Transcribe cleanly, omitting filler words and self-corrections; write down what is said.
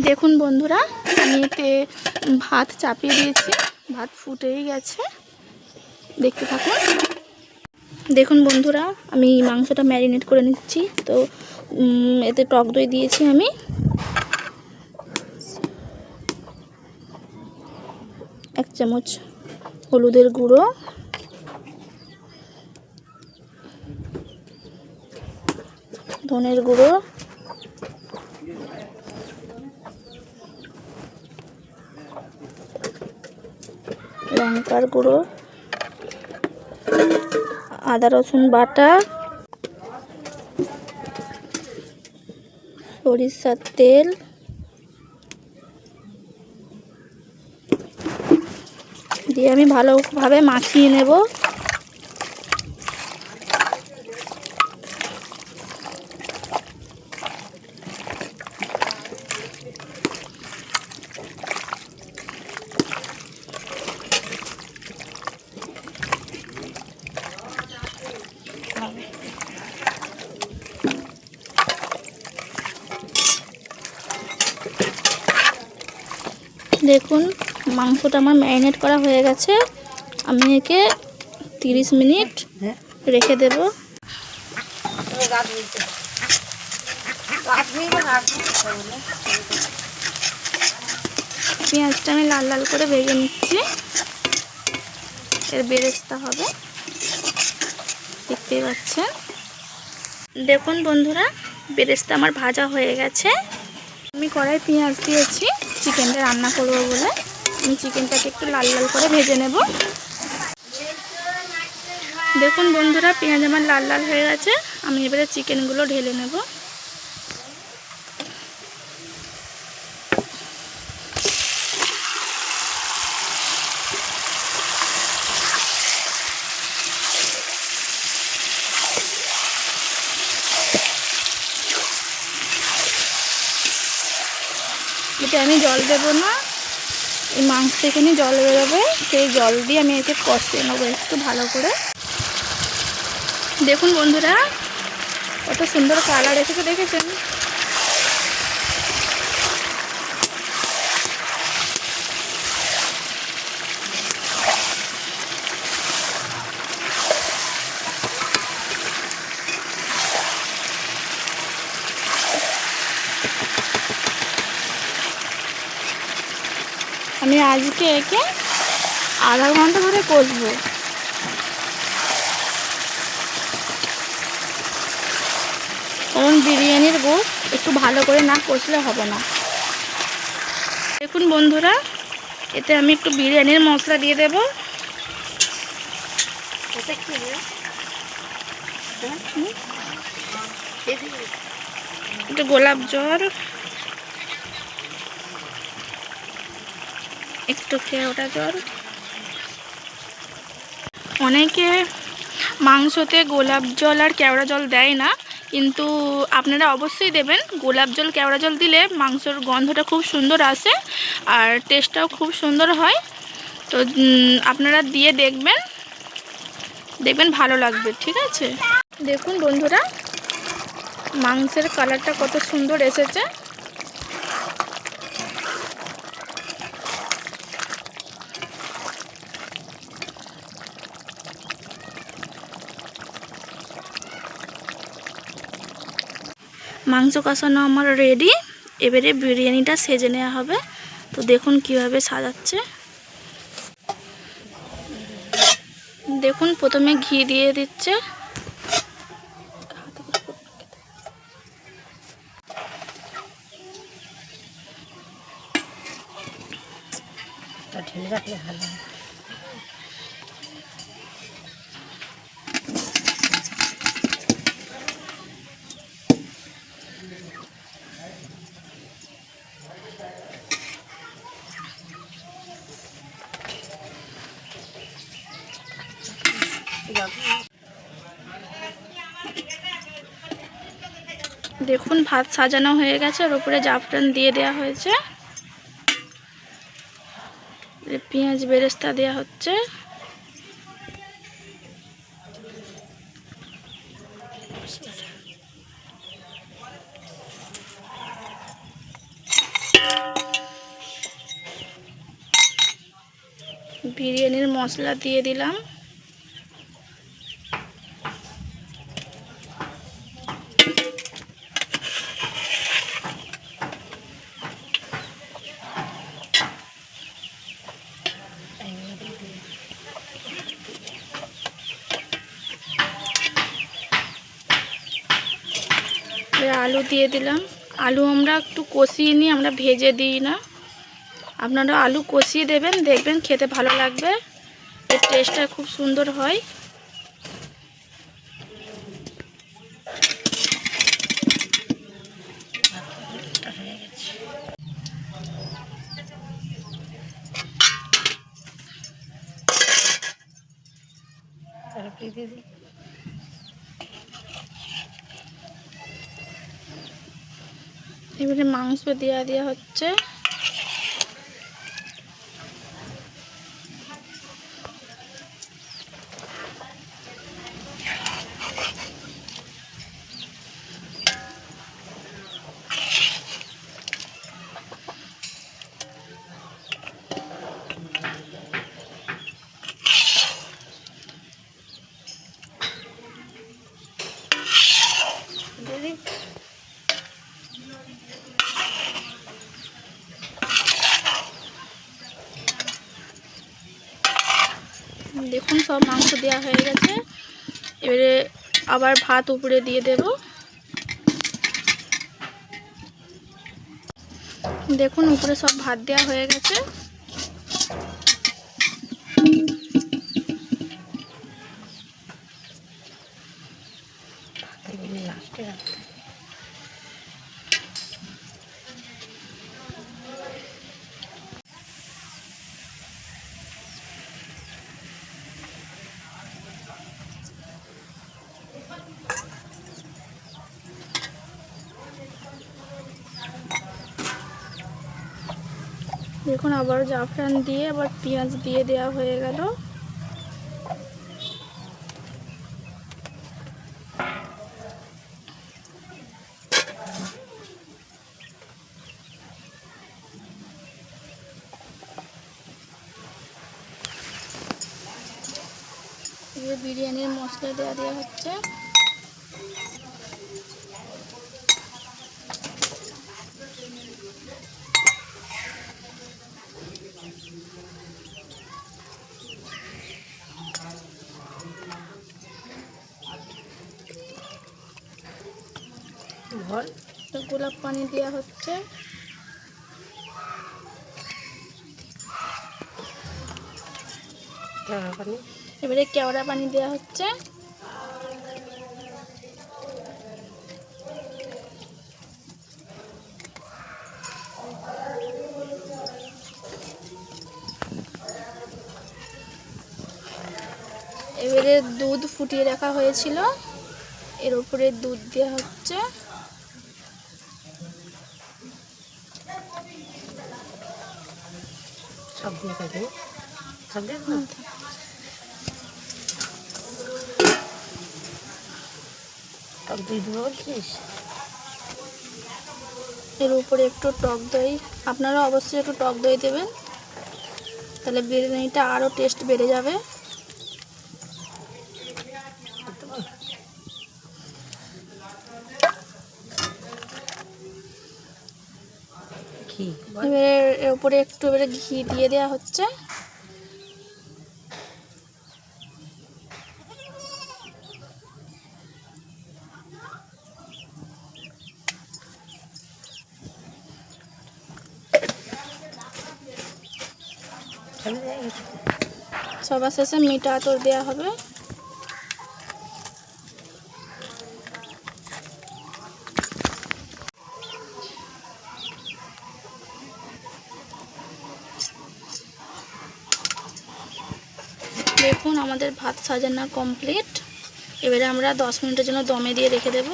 দেখুন বন্ধুরা, আমি এতে ভাত চাপিয়ে দিয়েছি, ভাত ফুটেই গেছে, দেখতে থাকুন। দেখুন বন্ধুরা, আমি মাংসটা ম্যারিনেট করে নিচ্ছি। তো এতে টক দই দিয়েছি আমি, এক চামচ হলুদের গুঁড়ো, ধনের গুঁড়ো, লঙ্কার গুঁড়ো, আদা রসুন বাটা, সরিষার তেল, দিয়ে আমি ভালোভাবে মাখিয়ে নেব। দেখুন মাংসটা আমার ম্যারিনেট করা হয়ে গেছে। আমি একে 30 মিনিট রেখে দেব। পেঁয়াজটা আমি লাল লাল করে ভেজে নিচ্ছি, এর বেরেস্তা হবে, দেখতেই পাচ্ছেন। দেখুন বন্ধুরা, বেরেস্তা আমার ভাজা হয়ে গেছে। আমি কড়াই পেঁয়াজ দিয়েছি চিকেনটা রান্না করব বলে। আমি চিকেনটাকে একটু লাল লাল করে ভেজে নেব। দেখুন বন্ধুরা, পেঁয়াজ আমার লাল লাল হয়ে গেছে। আমি এবারে চিকেনগুলো ঢেলে নেব। এটা আমি জল দেব না, এই মাংস থেকে জল বেরোবে, সেই জল দিয়ে আমি একে কষিয়ে নেবো একটু ভালো করে। দেখুন বন্ধুরা, কত সুন্দর কালার এসেছে, দেখেছেন? আমি আজকে একে আধা ঘন্টা ধরে কষবো। কারণ বিরিয়ানির গোশ একটু ভালো করে না কষলে হবে না। দেখুন বন্ধুরা, এতে আমি একটু বিরিয়ানির মশলা দিয়ে দেব। একটু গোলাপ জল, একটু কেওড়া জল। অনেকে মাংসতে গোলাপ জল আর কেওড়া জল দেয় না, কিন্তু আপনারা অবশ্যই দেবেন। গোলাপ জল কেওড়া জল দিলে মাংসর গন্ধটা খুব সুন্দর আসে আর টেস্টটাও খুব সুন্দর হয়। তো আপনারা দিয়ে দেখবেন, দেখবেন ভালো লাগবে, ঠিক আছে? দেখুন বন্ধুরা, মাংসের কালারটা কত সুন্দর এসেছে। মাংস কষানো আমার রেডি। এবারে বিরিয়ানিটা সেজে নেওয়া হবে। তো দেখুন কিভাবে সাজাচ্ছে। দেখুন প্রথমে ঘি দিয়ে দিচ্ছে, ঢেলে রাখলে ভালো হয়। দেখুন ভাত সাজানো হয়ে গেছে, আর উপরে জাফরান দিয়ে দেওয়া হয়েছে, পেঁয়াজ বেরেস্তা দেওয়া হচ্ছে। বিরিয়ানির মশলা দিয়ে দিলাম। আলু দিয়ে দিলাম। আলু আমরা একটু কষিয়ে নিই, আমরা ভেজে দিই না। আপনারা আলু কষিয়ে দেবেন, দেখবেন খেতে ভালো লাগবে, এর টেস্টটা খুব সুন্দর হয়। এবারে মাংস দেওয়া হচ্ছে। দেখুন সব মাংস দেওয়া হয়ে গেছে। এবারে আবার ভাত উপরে দিয়ে দেব। দেখুন উপরে সব ভাত দেওয়া হয়ে গেছে। দেখুন আবার জাফরান দিয়ে আবার পেঁয়াজ দিয়ে দেওয়া হয়ে গেল। বিরিয়ানির মশলা দেওয়া হচ্ছে। গোলাপ পানি দেওয়া হচ্ছে। এবারে কেওড়া পানি দেওয়া হচ্ছে। এবারে দুধ ফুটিয়ে রাখা হয়েছিল, এর উপরে দুধ দেওয়া হচ্ছে। সব দিয়ে থাকে, সব দিয়ে টক দই দেবো বলছিস। এর উপরে একটু টক দই, আপনারা অবশ্যই একটু টক দই দেবেন, তাহলে বিরিয়ানিটা আরও টেস্ট বেড়ে যাবে। এবারে এর উপরে একটু এবারে ঘি দিয়ে দেওয়া হচ্ছে। সবার শেষে মিঠা আতর দেওয়া হবে। দেখুন আমাদের ভাত সাজানো কমপ্লিট। এবারে আমরা 10 মিনিটের জন্য দমে দিয়ে রেখে দেব।